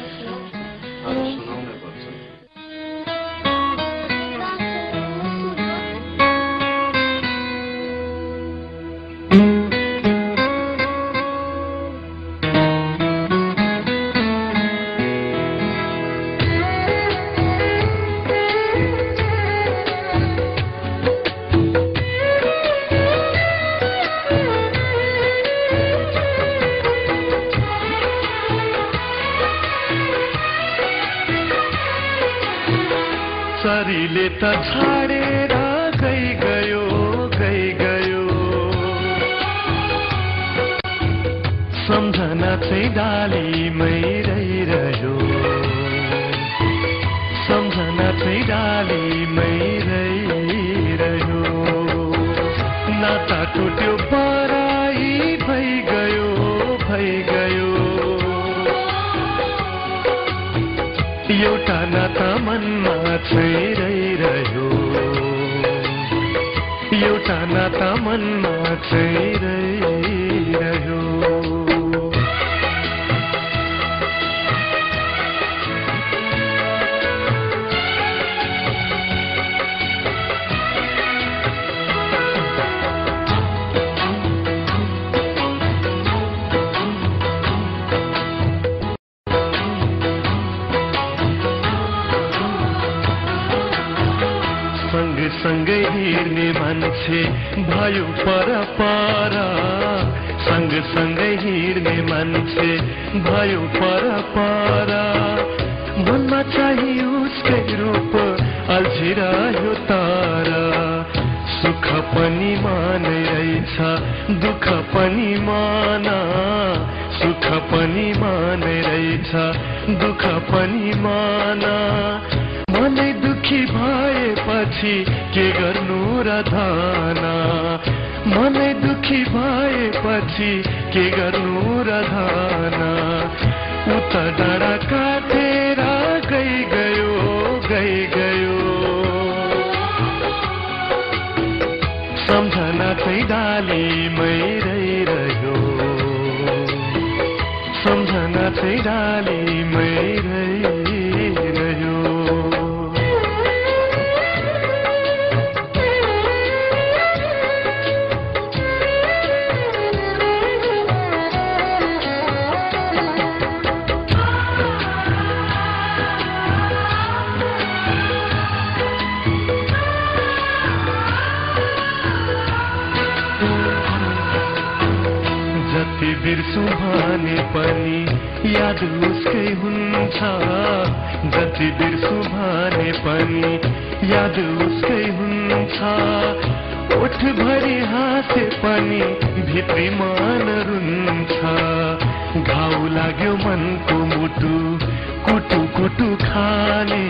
आज सुनाउनै पर्छ। सरीले त छाडेर गयो सम्झना चाहिँ डालीमै रहिरह्यो, सम्झना चाहिँ डालीमै रहिरह्यो। नाता टुट्यो पराई भइगयो एउटा नाता मनमा चाहिँ रहिरह्यो, एउटा नाता मनमा चाहिँ रहिरह्यो। सँगै हिँड्ने मान्छे भयो पर, सँगसँगै हिँड्ने मान्छे भयो पर। मनमा चाहिँ उसकै रूप अल्झिरह्यो तर, सुख पनि मानै रहेछ दुःख पनि माना, सुख पनि मानै रहेछ दुःख पनि माना। मनै दुखी भएपछि के गर्नु र धाना, मनै दुखी भएपछि के गर्नु र धाना। उत डाँडा काटेर गयो सम्झना चाहिँ डालीमै रहिरह्यो, सम्झना चाहिँ डालीमै रहिरह्यो। जति बिर्सु भने पनि याद उसकै हुन्छ, जति बिर्सु भने पनि याद उसकै हुन्छ। ओठभरि हाँसे पनि भित्री मन रुन्छ, घाउ लाग्यो मनको मुटु कुटु कुटु खाने।